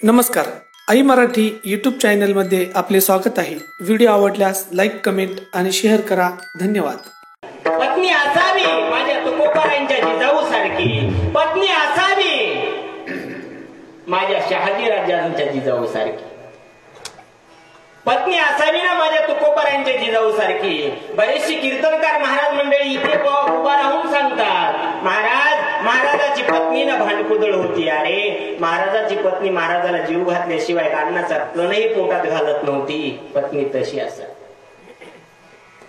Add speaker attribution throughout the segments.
Speaker 1: नमस्कार, आई मराठी यूट्यूब चॅनलमध्ये आपले स्वागत आहे। व्हिडिओ आवडल्यास लाईक, कमेंट आणि शेअर करा। धन्यवाद।
Speaker 2: पत्नी असावी माझ्या तुकोबारांच्या जिजाऊ सारखी, पत्नी असावी माझ्या शहाजी राजांच्या जिजाऊ सारखी, पत्नी असावी ना माझ्या तुकोबारांच्या जिजाऊ सारखी। बरेचसे कीर्तनकार महाराज मंडळी इथे उभा राहून सांगतात, महाराजाची पत्नी ना भांडकुदळ होती। अरे महाराजाची पत्नी महाराजाला जीव घातल्याशिवाय अन्नाचा कणही पोटात घालत नव्हती। पत्नी तशी असा।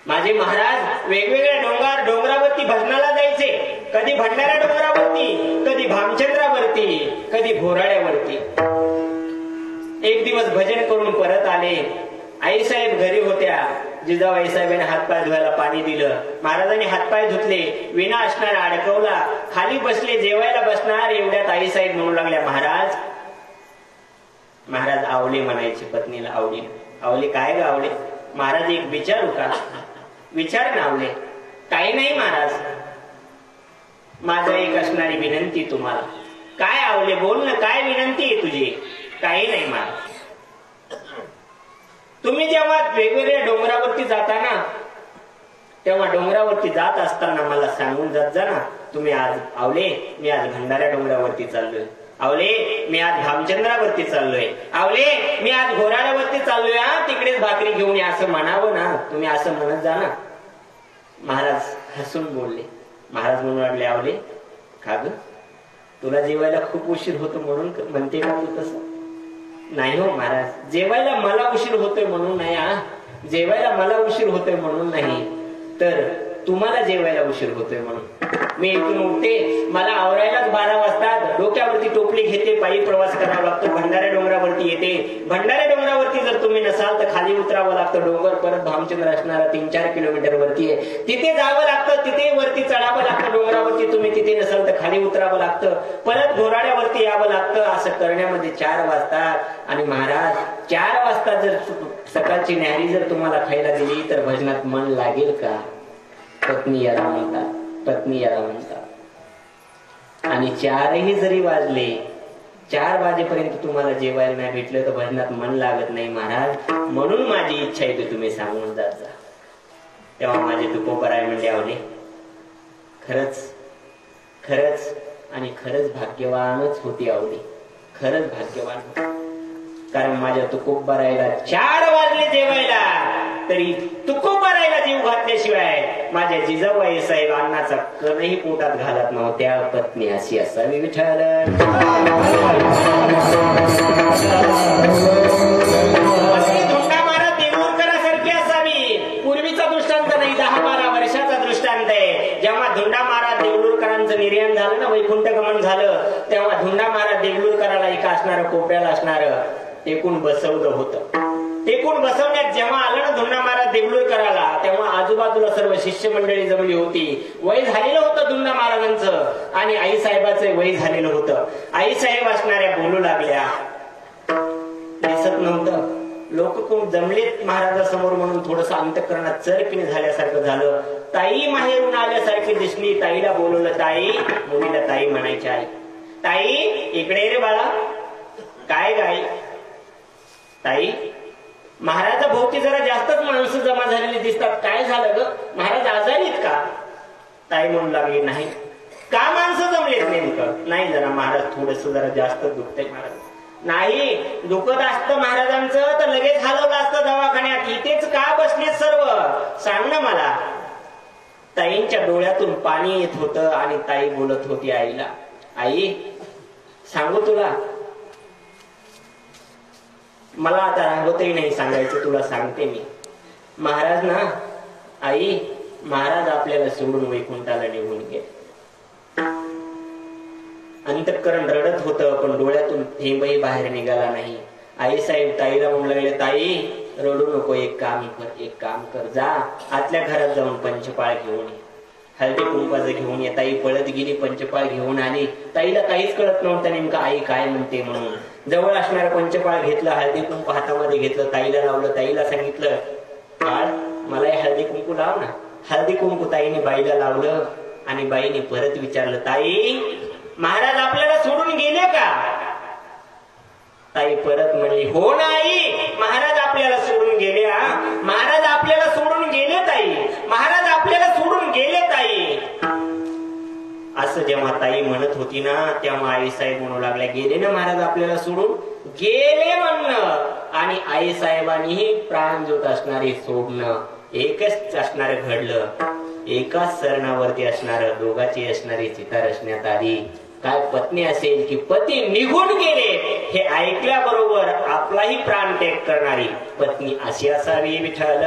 Speaker 2: माझे महाराज वेगवेगळ्या डोंगरावरती भजनाला जायचे। कधी भंडारा डोंगरावरती, कधी भामचंद्रावरती, कधी घोराड्यावरती। एक दिवस भजन करून परत आले। आईसाहेब घरी होत्या। जिजाऊ आईसाहेबांनी हातपाय धुवायला पाणी दिलं। महाराजांनी हातपाय धुतले, विना असणार अडकवला, खाली बसले, जेवायला बसणार एवढ्यात आईसाहेब म्हणू लागल्या, महाराज आवले म्हणायचे पत्नीला। आवले काय ग आवले? महाराज एक विचारू का? विचार ना आवले। काही नाही महाराज, माझा एक असणारी विनंती तुम्हाला। काय आवले बोल ना, काय विनंती आहे तुझी? काही नाही महाराज, तुम्ही जेव्हा वेगवेगळ्या डोंगरावरती जाता ना, तेव्हा डोंगरावरती जात असताना मला सांगून जात जा ना, तुम्ही आज आवले मी आज भंडारा डोंगरावरती चाललोय, आवले मी आज भामचंद्रावरती चाललोय, आवले मी आज घोराड्यावरती चाललोय, तिकडेच भाकरी घेऊन या असं म्हणावं ना, तुम्ही असं म्हणत जा ना। महाराज हसून बोलले। महाराज म्हणून लागले, आवले का ग, तुला जेवायला खूप उशीर होतो म्हणून म्हणते का तू तसं? नाही हो महाराज, जेवायला मला उशीर होतोय म्हणून नाही, जेवायला मला उशीर होतोय म्हणून नाही, तर तुम्हाला जेवायला उशीर होतोय म्हणून। मी इथून उठते, मला आवरायलाच 12 वाजतात, डोक्यावरती टोपली घेते, पायी प्रवास करावा लागतो, भंडारा डोंगरावरती येते। भंडारा डोंगरावरती जर तुम्ही नसाल तर खाली उतरावं लागतं, डोंगर परत भामचंद्र असणारा 3-4 किलोमीटर वरती आहे, तिथे जावं लागतं, तिथे वरती चढावं लागतं डोंगरावरती, तुम्ही तिथे नसाल तर खाली उतरावं लागतं, परत घोराड्यावरती यावं लागतं। असं करण्यामध्ये 4 वाजतात। आणि महाराज 4 वाजता जर सकाळची न्याहारी जर तुम्हाला खायला दिली तर भजनात मन लागेल का? पत्नी याला म्हणतात, पत्नी याला म्हणतात। आणि 4ही जरी वाजले, 4 वाजेपर्यंत तुम्हाला जेवायला नाही भेटलं तर भजनात मन लागत नाही महाराज। म्हणून माझी इच्छा आहे तुम्ही सांगून जात जा। तेव्हा माझे तुकोबाराय म्हणले, आवले खरंच आणि खरंच भाग्यवानच होती आवली, खरंच भाग्यवान होती। कारण माझ्या तुकोबारायला 4 वाजले जेवायला, तरी तुकोबारायला जीव घातल्याशिवाय माझ्या जिजाऊ आईसाहेब अन्नाचा कणही पोटात घालत नव्हत्या। पत्नी अशी असावी विठ्ठल। धोंडा महाराज देगलूरकरांसारखी असावी। पूर्वीचा दृष्टांत नाही, 10-12 वर्षाचा दृष्टांत आहे। जेव्हा धोंडा महाराज देगलूरकरांचं निर्याण झालं ना, वैकुंठ गमन झालं, तेव्हा धोंडा महाराज देगलूरकराला एका असणारं कोपऱ्याला असणारं टेकून बसवलं होतं। टेकून बसवण्यात जेव्हा आलं ना धोंडा महाराज देगलूरकराला, तेव्हा आजूबाजूला सर्व शिष्य मंडळी जमली होती। वय झालेलं होतं धोंडा महाराजांचं आणि आईसाहेबाचं वय झालेलं होतं। आईसाहेब असणाऱ्या बोलू लागल्या, दिसत नव्हतं, लोक कोण जमलेत महाराजासमोर म्हणून थोडस अंतःकरणात चरपिणी झाल्यासारखं झालं। ताई माहेरून आल्यासारखी दिसली, ताईला बोलवलं, ताई, मुलीला ताई म्हणायची आहे। ताई इकडे रे बाळा। काय गाई? ताई महाराजा भोवती जरा जास्तच माणसं जमा झालेली दिसतात, काय झालं ग, महाराज आजारीत का? ताई म्हणू लागली, नाही का माणसं जमलेत नेमकं? नाही जरा महाराज थोडस जरा जास्त दुखतंय महाराज। नाही दुखत असतं महाराजांचं तर लगेच हलवलं असतं दवाखान्यात, इथेच का बसलेत सर्व, सांग ना मला। ताईंच्या डोळ्यातून पाणी येत होतं आणि ताई बोलत होती आईला, आई सांगू तुला, मला आता राहवतही नाही सांगायचं, तुला सांगते मी। महाराज ना आई, महाराज आपल्याला सोडून वैकुंठाला निघून गेले। अंतःकरण रडत होतं पण डोळ्यातून थेंबही बाहेर निघाला नाही। आईसाहेब ताईला म्हणू लागले, ताई रडू नको, एक काम कर, जा आतल्या घरात जाऊन पंचपाळ घेऊन ये, हळदी कुंकवाचं घेऊन ये। ताई पळत गेली, पंचपाळ घेऊन आली। ताईला काहीच कळत नव्हतं नेमकं आई काय म्हणते म्हणून। जवळ असणारं पंचपाळ घेतलं, हळदी कुंकू हातामध्ये घेतलं, ताईला लावलं, ताईला सांगितलं, बाळ मला हळदी कुंकू लाव ना। हळदी कुंकू ताईने बाईला लावलं आणि बाईने परत विचारलं, ताई महाराज आपल्याला सोडून गेले का? ताई परत म्हणली, हो नाही, महाराज आपल्याला सोडून गेले. महाराज आपल्याला सोडून गेले ताई, महाराज आपल्याला सोडून गेले ताई. असं जेव्हा ताई म्हणत होती ना, तेव्हा आईसाहेब म्हणू लागल्या, गेले ना महाराज आपल्याला सोडून, गेले म्हणणं आणि आईसाहेबांनीही प्राण ज्योत असणारे सोडणं एकच असणार घडलं. एकाच सरणावरती असणार, दोघांची असणारी चिता रचण्यात आली. काय पत्नी असेल की पती निघून गेले हे ऐकल्याबरोबर आपलाही प्राण त्याग करणारी पत्नी अशी असावी विठ्ठल.